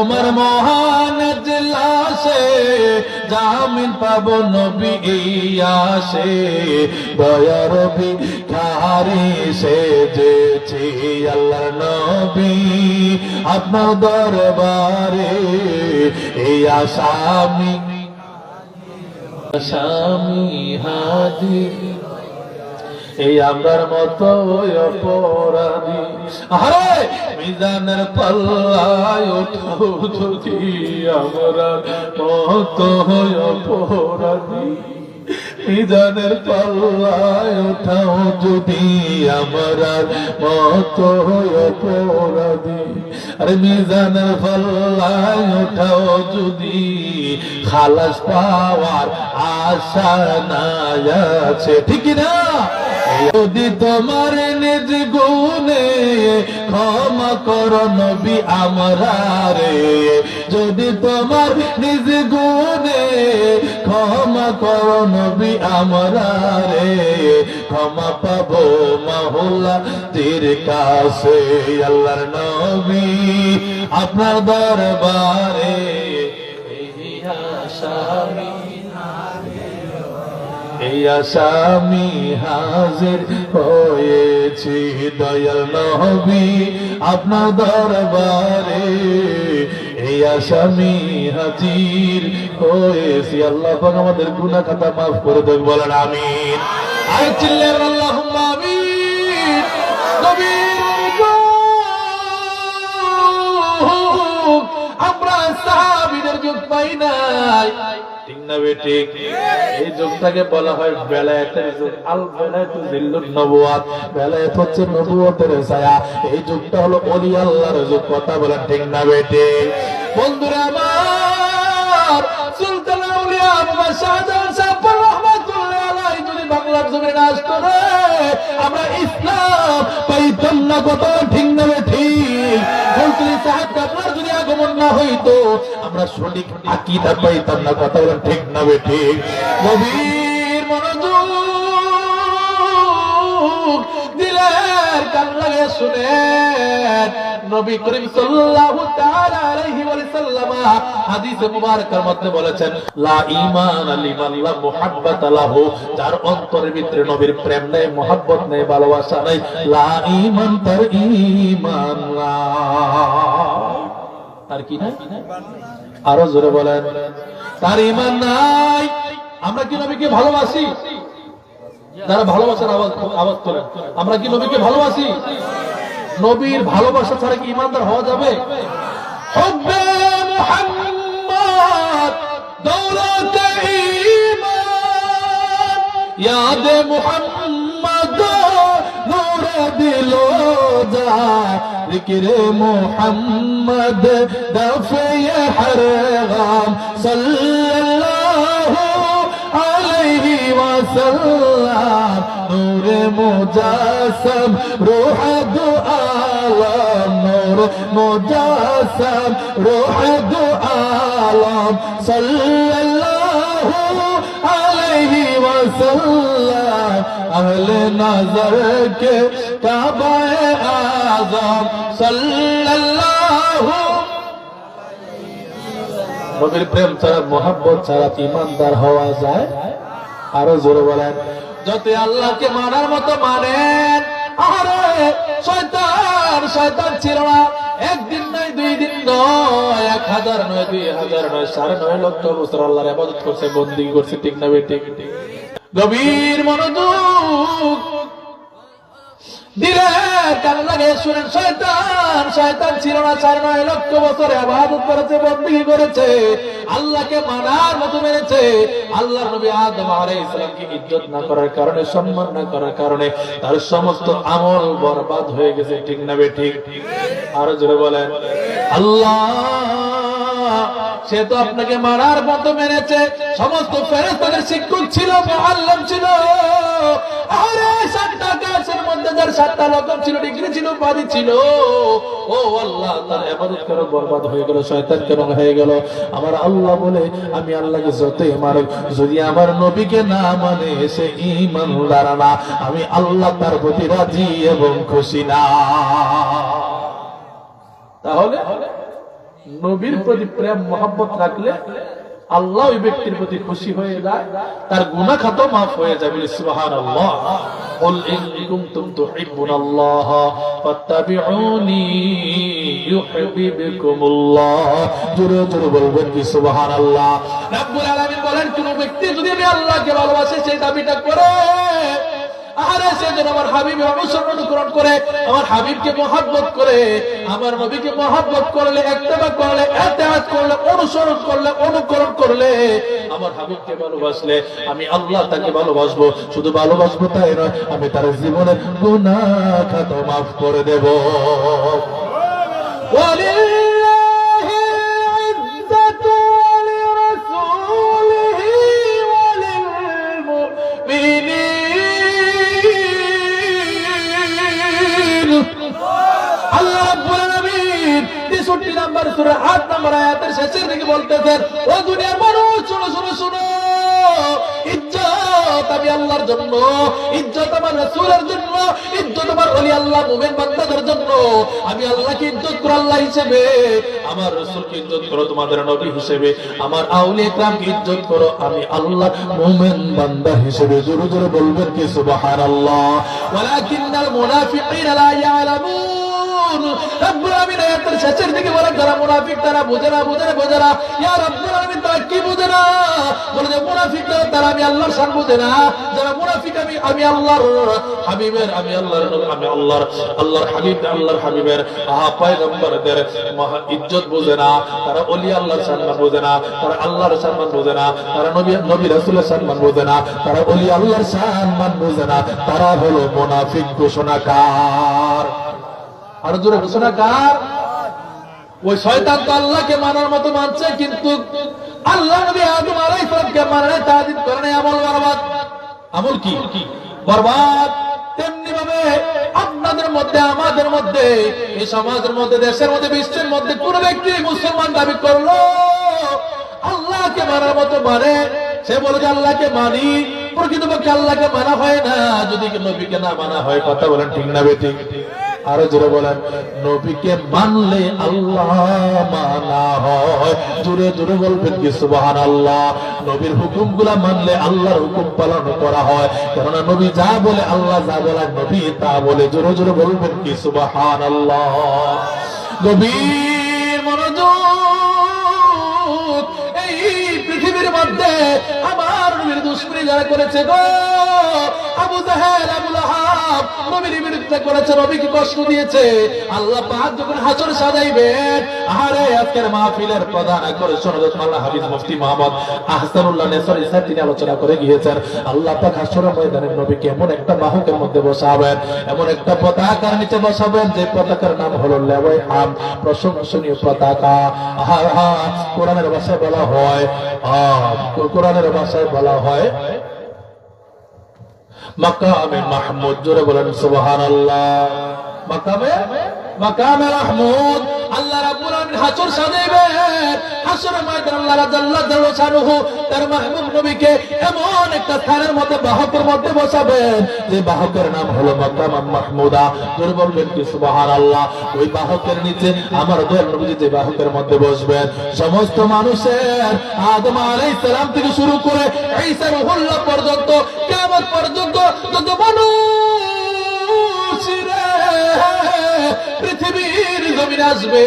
তোমার মহান ইজলাসে জামিন পাবো নবী ইয়াসে দয়ার ভিখারি সেজেছি আল্লাহর নবী আপনার দরবারে এই আসামি হাজির এই আমার মতো অপরাধী আরে মিজানের পাল্লায় ওঠাও যদি আমরা মতো অপরাধী মিজানের পাল্লায় ওঠাও যদি আমরা মতো অপরাধী আরে মিজানের পাল্লায় ওঠাও যদি খালাস পাওয়ার আশা নাই আছে ঠিক না যদি তোমার নিজ গুণে ক্ষমা করো নবী আমরা রে যদি তোমার নিজ গুণে ক্ষমা করো নবী আমরা রে ক্ষমা পাবো মাওলা তীর কাছে আল্লাহর নবী আপনার দরবারে এই আসামি হাজির হয়েছি দয়াল নবী আপনার দরবারে এই আসামি হাজির হয়েছি আল্লাহ পাক আমাদের গুনাহ খাতা মাফ করে দেন বলেন আমিন আয় চিল্লার আল্লাহুম্মা আমিন নবীর আমরা সাহাবীদের যুগ পাই নাই ঠিক না বেঠিক এই যুগটাকে বলা হয় বেলায়েতের যুগ আল বেলায়েতু জিল্লুন নবুয়াত বেলায়েত হচ্ছে নবুয়তের ছায়া এই যুগটা হলো ওলি আল্লাহর যুগ কথা বলেন ঠিক না বেঠিক বন্ধুরা আমার সুলতান আউলিয়া বাবা শাহজাহান সাহেব রহমাতুল্লাহ আলাইহি যদি বাংলার জমিনে আসতো রে আমরা ইসলাম পাইতাম না কথা ঠিক না বেঠিক বলতেই সাহেব আপনার যদি আগমন না হইতো আমরা সঠিক আকীদা পাইতাম না কথা বলেন ঠিক না বেঠিক গভীর মনোযোগ দিলের কান লাগিয়ে শুনেন নবী করিম সাল্লাল্লাহু তাআলা আলাইহি ওয়াসাল্লাম হাদিসে মুবারকার মধ্যে বলেছেন লা ঈমান লিমান লা মুহাব্বাতা লাহু যার অন্তরের ভিতরে নবীর প্রেম নেই মহব্বত নেই ভালোবাসা নেই লা ঈমান তার ঈমান না তার কি নাই আরো জোরে বলেন তার ঈমান নাই আমরা কি নবীকে ভালোবাসি যারা ভালোবাসার আওয়াজ করেন আমরা কি নবীকে ভালোবাসি নবীর ভালোবাসা ছাড়া কি ঈমানদার হওয়া যাবে হুব্বে মুহাম্মদ দৌলতে ঈমান ইয়াদে মুহাম্মদ নূর দিলো যা জিকিরে মুহাম্মদ দফে হর গাম সাল্লাল্লাহু আলাইহি ওয়াসাল্লাম নূর মুজাসসাম রূহ দু আলম নূর মুজাসসাম রূহ দু আলম সাল্লাল্লাহু আলাইহি ওয়াসাল্লাম আহলে নজর के काबाए आज़म सल्लल्लाहु নবীর প্রেম ছাড়া মোহাব্বত ছাড়া ঈমানদার হওয়া যায় আরো জোরে বলেন যত আল্লাহকে মানার মতো মানেন আরে শয়তান ছিল না একদিন নয় দুই দিন নয় 1000 নয় 2000 নয় 9.5 লক্ষ বছর আল্লাহর ইবাদত করছে বন্দেগী করছে ঠিক না বেঠিক গভীর মনোযোগ দিলের কান লাগিয়ে শুনেন শয়তান ছিল না 9.5 লক্ষ বছর ইবাদত করেছে বন্দেগী করেছে আল্লাহকে মানার মতো মেনেছে আল্লাহর নবী আদম আলাইহিস সালামকে ইজ্জত না করার কারণে সম্মান না করার কারণে তার সমস্ত আমল বরবাদ হয়ে গেছে ঠিক না বেঠিক আরো জোরে বলেন আল্লাহ সে তো আপনাকে মারার মতো মেনেছে সমস্ত ফেরেশতাদের শিক্ষক ছিল মুআল্লিম ছিল আরে 7টা গাছের মধ্যে যার 7টা লকব ছিল ডিগ্রি ছিল উপাধি ছিল ও আল্লাহ তার ইবাদত করে বরবাদ হয়ে গেল শয়তান কেন হয়ে গেল আমার আল্লাহ বলে আমি আল্লাহকে যতই মারুক যদি আমার নবীকে না মানে সে ঈমানদার না আমি আল্লাহ তার প্রতি রাজি এবং খুশি না তাহলে নবীর প্রতি প্রেম মোহাম্মত রাখলে আল্লাহ ওই ব্যক্তির প্রতি খুশি হয়ে যায়, তার গুনাহ খাতা মাফ হয়ে যায়। বলি সুবহানাল্লাহ। কুল ইন কুনতুম তুহিব্বুনাল্লাহ ফাত্তাবিউনি ইউহিব্বুকুমুল্লাহ। জোরে জোরে বলবেন কি সুবহানাল্লাহ। রব্বুল আলামিন বলেন, কোন ব্যক্তি যদি আমি আল্লাহকে ভালোবাসে সেই দাবিটা করে, আরে সে যেন আমার হাবিবের অনুসরণ করে, আমার হাবিবকে মহব্বত করে, আমার নবীকে মহব্বত করলে, ইত্তেবা করলে, ইতিআত করলে, অনুসরণ করলে, অনুকরণ করলে, আমার হাবিবকে ভালোবাসলে আমি আল্লাহ তাকে ভালোবাসবো। শুধু ভালোবাসবো তাই নয়, আমি তার জীবনের গুনাহ খাতা মাফ করে দেব। নম্বর সূরা ৮ নম্বর আয়াতের শেষের দিকে বলতেছেন, ও দুনিয়ার মানুষ শুনো শুনো শুনো, ইজ্জত আমি আল্লাহর জন্য, ইজ্জত আমার রাসূলের জন্য, ইজ্জত আমার ওলি আল্লাহ মুমিন বান্দাদের জন্য। আমি আল্লাহকে ইজ্জত করো আল্লাহ হিসেবে, আমার রাসূলকে ইজ্জত করো তোমাদের নবী হিসেবে, আমার আউলিয়া কিরামকে ইজ্জত করো আমি আল্লাহর মুমিন বান্দা হিসেবে। জোরে জোরে বলবেন কি সুবহানাল্লাহ। ওয়ালাকিন্নাল মুনাফিকিনা লা ইয়ালামুন। রব্বুল আমিন আয়াতের শেষের দিকে বলেন, যারা মুনাফিক তারা বোঝে না, বোঝে না, বোঝে না। ইয়া রব্বুল আমিন তারা কি বোঝে না? বলে যে মুনাফিক তারা আমি আল্লাহর শান বোঝে না। যারা মুনাফিক আমি আল্লাহর হাবিবের, আমি আল্লাহর আল্লাহর হাবিবের পয়গম্বরদের ইজ্জত বোঝে না, তারা ওলি আল্লাহর সম্মান বোঝে না, তারা আল্লাহর সম্মান বোঝে না, তারা নবী রাসূলের সম্মান বোঝে না, তারা ওলি আল্লাহর সম্মান বোঝে না, তারা হলো মুনাফিক ঘোষণাকার। আর জোরে ঘোষণাকার ওই শয়তান তো আল্লাহকে মানার মতো মানছে, কিন্তু আল্লাহ নবী আদম আলাইহিস সালামকে মানে নাই, তাজিদ করে নাই, আমল বরবাদ। আমল কি বরবাদ। তেমনি ভাবে আপনাদের মধ্যে, আমাদের মধ্যে, এই সমাজের মধ্যে, দেশের মধ্যে, বিশ্বের মধ্যে কোন ব্যক্তি মুসলমান দাবি করলো আল্লাহকে মানার মতো মানে, সে বলে যে আল্লাহকে মানি, প্রকৃতপক্ষে আল্লাহকে মানা হয় না যদি নবীকে না মানা হয়। কথা বলেন ঠিক না বেঠিক? আরো জোরে বলেন, নবীকে মানলে আল্লাহ মানা হয়। জোরে জোরে বলবেন কি সুবহানাল্লাহ। নবীর হুকুমগুলা মানলে আল্লাহর হুকুম পালন করা হয়, কেননা নবী যা বলে আল্লাহ যা বলে নবী তা বলে। জোরে জোরে বলবেন কি সুবহানাল্লাহ। গভীর মনোযোগ। এই পৃথিবীর মধ্যে আমার নবীর দুশমনি যারা করেছে গো, আবু জাহেল, আবু লাহাব নবীর বিরুদ্ধে করেছে, নবীকে কষ্ট দিয়েছে, আল্লাহ পাক যখন হাসর সাজাইবেন, আরে আজকের মাহফিলের প্রধান আকর্ষণ হযরত মাওলানা হাফিজ মুফতি মুহাম্মদ আহসানুল্লাহ নেসরি সাহেব তিনি আলোচনা করে গিয়েছেন, আল্লাহ পাক হাসরের ময়দানে নবীকে এমন একটা বাহকের মধ্যে বসাবেন, এমন একটা পতাকার নিচে বসাবেন যে পতাকার নাম হলো লেওয়ায়ে হাম, প্রশংসনীয় পতাকা। কোরআনের ভাষায় বলা হয়, কোরআনের ভাষায় বলা হয় মাকামে মাহমুদ। জোরে বলেন সুবহানাল্লাহ। মাকামে মাহমুদ। আল্লাহ রাব্বুল আলামিন হাসর সাজাইবেন, হাসরের ময়দানে আল্লাহ জাল্লাল্লাহু শানুহু তার মাহবুব নবীকে এমন একটা স্থানের মধ্যে, বাহকের মধ্যে বসাবেন যে বাহকের নাম হলো মাকাম মাহমুদা। জোরে বলবেন কি সুবহানাল্লাহ। ওই বাহকের নিচে আমার দয়াল নবী যে বাহকের মধ্যে বসবেন, সমস্ত মানুষের আদম আলাইহিস সালাম থেকে শুরু করে ঈসা রূহুল্লাহ পর্যন্ত, কিয়ামত পর্যন্ত যত মানুষ পৃথিবীর জমিনে আসবে,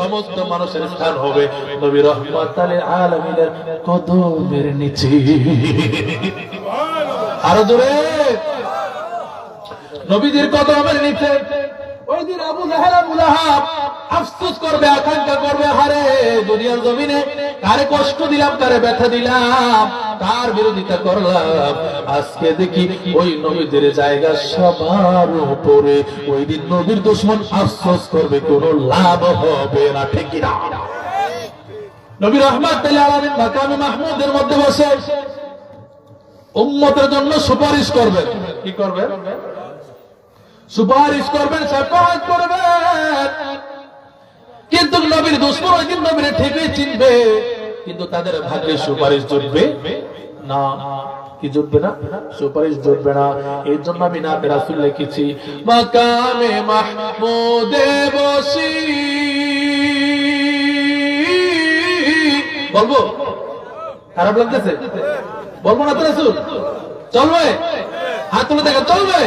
সমস্ত মানুষের স্থান হবে নবী রাহমাতুল আলামিনের কদমের নিচে। আরো জোরে, নবীজির কদমের নিচে। ওই দিন আবু জাহেল, আবু লাহাব আফসোস করবে, আকাঙ্ক্ষা করবে, হারে দুনিয়ার জমিনে কারে কষ্ট দিলাম, কারে ব্যথা দিলাম, কার বিরোধিতা করলাম। আজকে দেখি ওই নবীদের জায়গা সবার উপরে। ওই দিন নবীর দুশমন আফসোস করবে, কোনো লাভ হবে না, ঠিক না? নবী রাহমাতুল আলামিন মাকামে মাহমুদের মধ্যে বসে উম্মতের জন্য সুপারিশ করবেন। কি করবেন? সুপারিশ করবেন, শাফাআত করবেন। কিন্তু নবীর দুশমন ওই দিন নবীর ঠিকই চিনবে, কিন্তু তাদের ভাগ্যে সুপারিশ জুটবে না। কি জুটবে না? সুপারিশ জুটবে না। এই জন্য আমি নাতে রাসূল লিখেছি, মাকামে মাহমুদে বসি বলবো? খারাপ লাগতেছে? বলবো না তো রাসূল? চলবে? হাত তুলে দেখেন, চলবে?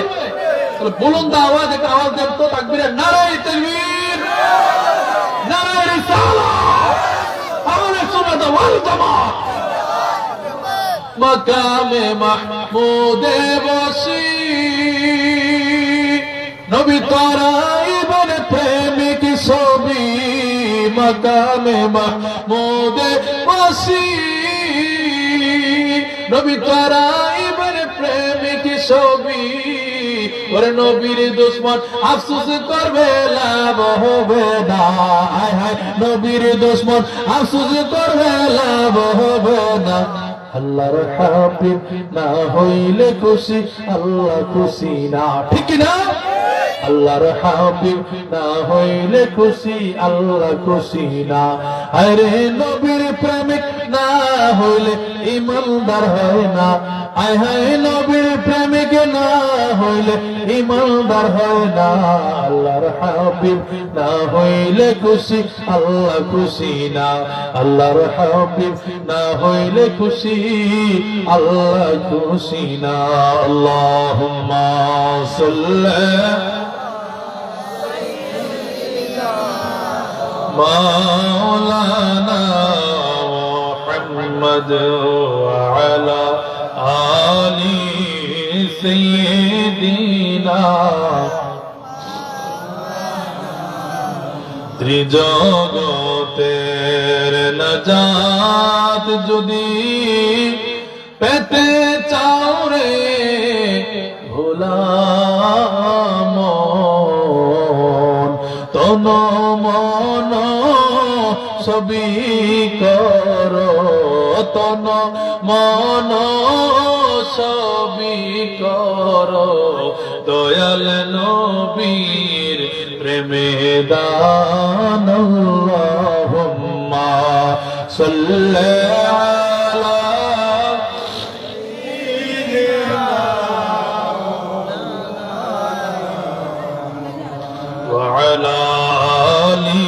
তাহলে বুলন্দ আওয়াজ, একটা আওয়াজ দেন তো তাকবীরের নারায়ে তাকবীর, নারায়ে রিসালাত, আহলে সুন্নাত ওয়াল জামাত। মাকামে মাহমুদে বসি নবী তারাইবেন প্রেমিক ছবি, মাকামে মাহমুদে বসি নবী তারাইবেন প্রেমিক ছবি। ওরে নবীর দুশমন আফসোস করবে, লাভ হবে না। হায় হায় নবীর দুশমন আফসোস করবে, লাভ হবে না। আল্লাহর হাবিব না হইলে খুশি, আল্লাহ খুশি না, ঠিক না? আল্লাহর হাবিব না হইলে খুশি, আল্লাহ খুশি না। আরে নবীর প্রেমিক না হইলে ঈমানদার হয় না। আয় হায় নবীর প্রেমিক না হইলে ঈমানদার হয় না। আল্লাহর হাবিব না হইলে খুশি, আল্লাহ খুশি না। আল্লাহর হাবিব না হইলে খুশি, আল্লাহ খুশি না। আল্লাহুম্মা সাল্লি মাওলানা মুহাম্মদ ওয়া আলা আলি সাইয়্যিদিনা। ত্রিজগতের নাজাত যদি পেতে চাও রে ভোলা মন, তন মন সবই করো, তন মন সবই করো দয়াল নবীর প্রেমে দান। আল্লাহুম্মা সাল্লি আলা ওয়া আলা আলি।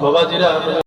বাবাজিরা